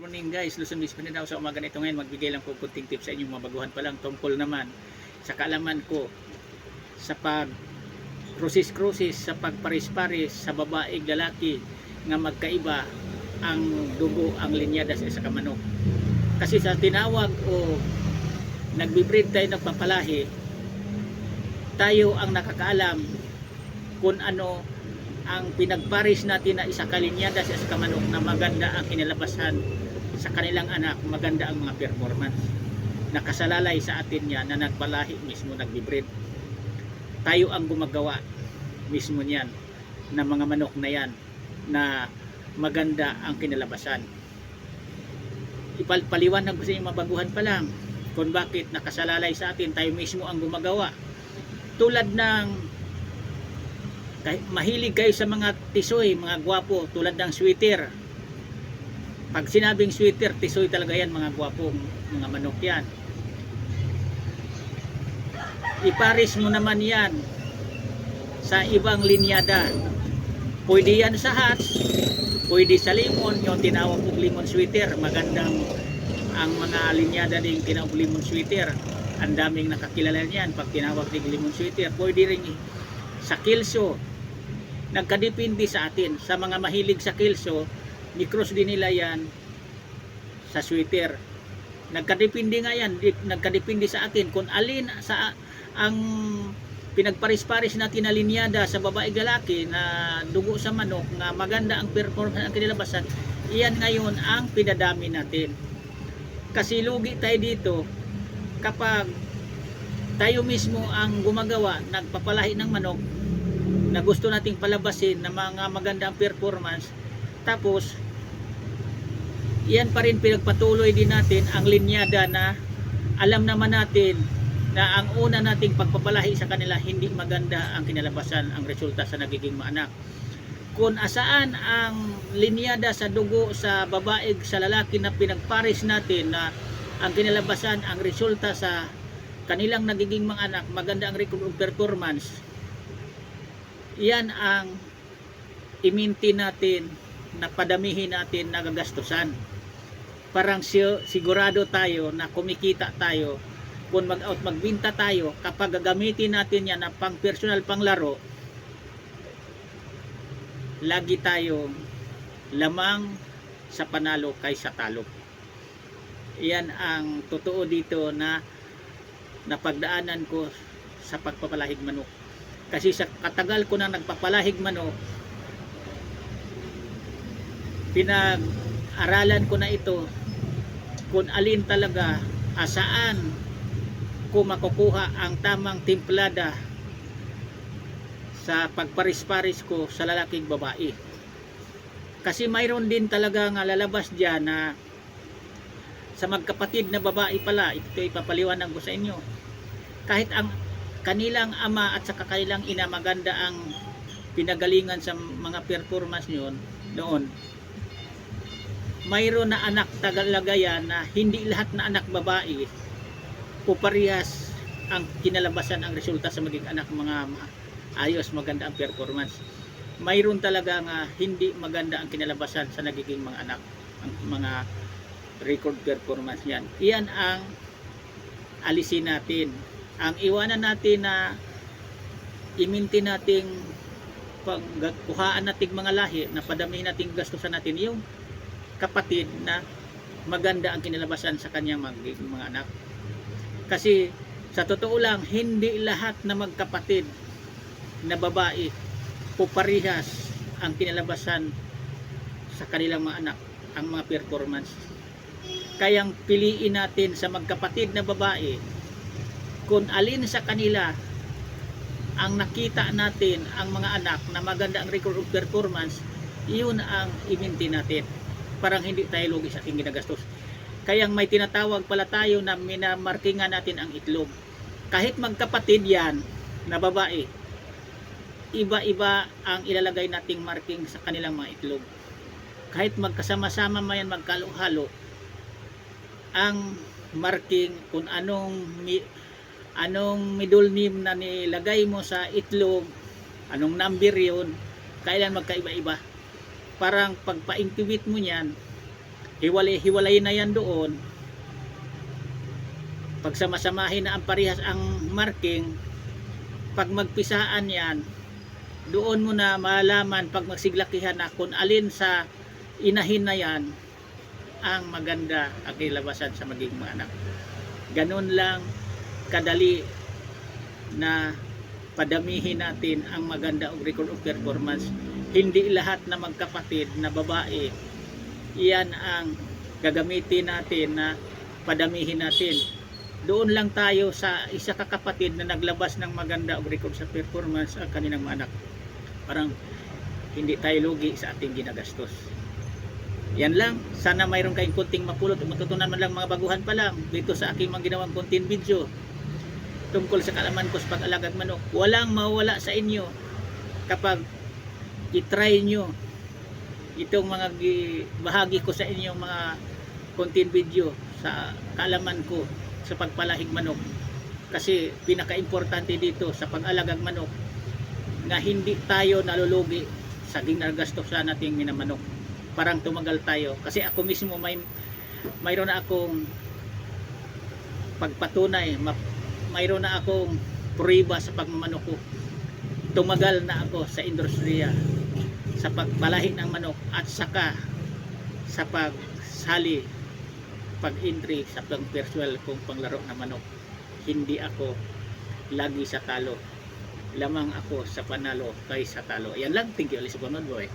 morning guys, Luzon Miss Paninaw sa umaga nito ngayon. Magbigay lang po kunting tips sa inyong mga baguhan pa lang tungkol naman sa kaalaman ko sa pag crucis sa pagparis-paris sa babae lalaki nga magkaiba ang dugo, ang linyada sa isa ka manok. Kasi sa tinawag o nagbibreed tayo ng papalahi, tayo ang nakakaalam kung ano ang pinagparis natin na isa kalinyada sa isa ka manok na maganda ang kinalabasan sa kanilang anak, maganda ang mga performance. Nakasalalay sa atin yan na nagpalahi mismo, nagbibreed. Tayo ang gumagawa mismo niyan na mga manok na yan na maganda ang kinalabasan. Ipalpaliwanag ko sa inyo mabaguhan pa lang kung bakit nakasalalay sa atin, tayo mismo ang gumagawa. Tulad ng mahilig kayo sa mga tisoy, mga gwapo, tulad ng sweater. Pag sinabing sweater, tisoy talaga yan, mga gwapong mga manok yan. Iparis mo naman yan sa ibang linyada. Pwede yan sa hats, pwede sa limon, yung tinawag kong limon sweater. Magandang ang mga linyada din tinawag limon sweater. Ang daming nakakilala niyan pag tinawag din limon sweater. Pwede rin sa kilso. Nagkadepende sa atin. Sa mga mahilig sa kilso, ni-cross din nila yan sa sweater. Nagkadepende nga yan. Nagkadepende sa atin kung alin sa ang pinagparis-paris natin na linyada sa babae lalaki na dugo sa manok na maganda ang performance ang kinilabasan. Iyan ngayon ang pinadami natin. Kasi lugi tayo dito kapag tayo mismo ang gumagawa, nagpapalahi ng manok na gusto nating palabasin na mga maganda ang performance, tapos iyan pa rin pinagpatuloy din natin ang linyada na alam naman natin na ang una nating pagpapalahi sa kanila hindi maganda ang kinalabasan, ang resulta sa nagiging maanak. Kung asaan ang linyada sa dugo sa babae sa lalaki na pinagparis natin na ang kinalabasan, ang resulta sa kanilang nagiging mga anak, maganda ang performance, yan ang iminti natin na padamihin natin na gagastusan. Parang sigurado tayo na kumikita tayo kung mag-out magbinta tayo kapag gagamitin natin yan na pang personal, pang laro. Lagi tayo lamang sa panalo kaysa talo. Yan ang totoo dito na napagdaanan ko sa pagpapalahig manok. Kasi sa katagal ko na nagpapalahig manok, pinag-aralan ko na ito kung alin talaga, asaan ko makukuha ang tamang timplada sa pagparis-paris ko sa lalaking babae. Kasi mayroon din talaga nga lalabas dyan na sa magkapatid na babae pala, ito ipapaliwanag ko sa inyo. Kahit ang kanilang ama at saka kanilang ina maganda ang pinagalingan sa mga performance noon, mayroon na anak talaga yan na hindi lahat na anak babae o parehas ang kinalabasan, ang resulta sa maging anak mga ayos, maganda ang performance. Mayroon talaga nga hindi maganda ang kinalabasan sa nagiging mga anak, ang mga record performance yan. Iyan ang alisin natin. Ang iwanan natin na iminti nating pagkuhaan nating mga lahi na padamihin nating gastusan natin yung kapatid na maganda ang kinalabasan sa kanyang mga anak. Kasi sa totoo lang, hindi lahat na magkapatid na babae o parehas ang kinalabasan sa kanilang mga anak, ang mga performance. Kayang piliin natin sa magkapatid na babae kung alin sa kanila ang nakita natin ang mga anak na maganda ang record of performance, iyon ang iminti natin. Parang hindi tayo lugi sa ating ginagastos. Kayang may tinatawag pala tayo na minamarkingan natin ang itlog. Kahit magkapatid yan na babae, iba-iba ang ilalagay nating marking sa kanilang mga itlog. Kahit magkasama-sama mayan, magkalo-halo, ang marking kung anong middle name na nilagay mo sa itlog, anong number yun, kailan magkaiba-iba. Parang pagpa-incubate mo yan, hiwalay na yan doon. Pag samasamahin na ang parehas ang marking, pag magpisaan yan, doon mo na malaman pag magsiglakihan na kung alin sa inahin na yan ang maganda ang kilabasan sa magiging mga anak. Ganun lang kadali na padamihin natin ang maganda og record of performance. Hindi lahat na magkapatid na babae iyan ang gagamitin natin na padamihin natin. Doon lang tayo sa isa kakapatid na naglabas ng maganda og record sa performance ang kanilang mga anak. Parang hindi tayo lugi sa ating ginagastos. Yan lang, sana mayroon kayong kunting mapulot o matutunan man lang mga baguhan pa lang dito sa aking mga ginawang content video tungkol sa kaalaman ko sa pag-alagad manok. Walang mawala sa inyo kapag i-try nyo itong mga bahagi ko sa inyong mga content video sa kaalaman ko sa pagpalahig manok. Kasi pinaka-importante dito sa pag-alagad manok na hindi tayo nalulugi sa ginagastosan nating minamanok. Parang tumagal tayo. Kasi ako mismo mayroon na akong pagpatunay, mayroon na akong prueba sa pagmamanok ko. Tumagal na ako sa industriya sa pagpalahi ng manok at saka sa pagsali, pag-entry sa pang-personal kong panglaro na manok. Hindi ako lagi sa talo. Lamang ako sa panalo kaysa talo. Yan lang. Thank you. Alis ko, boy.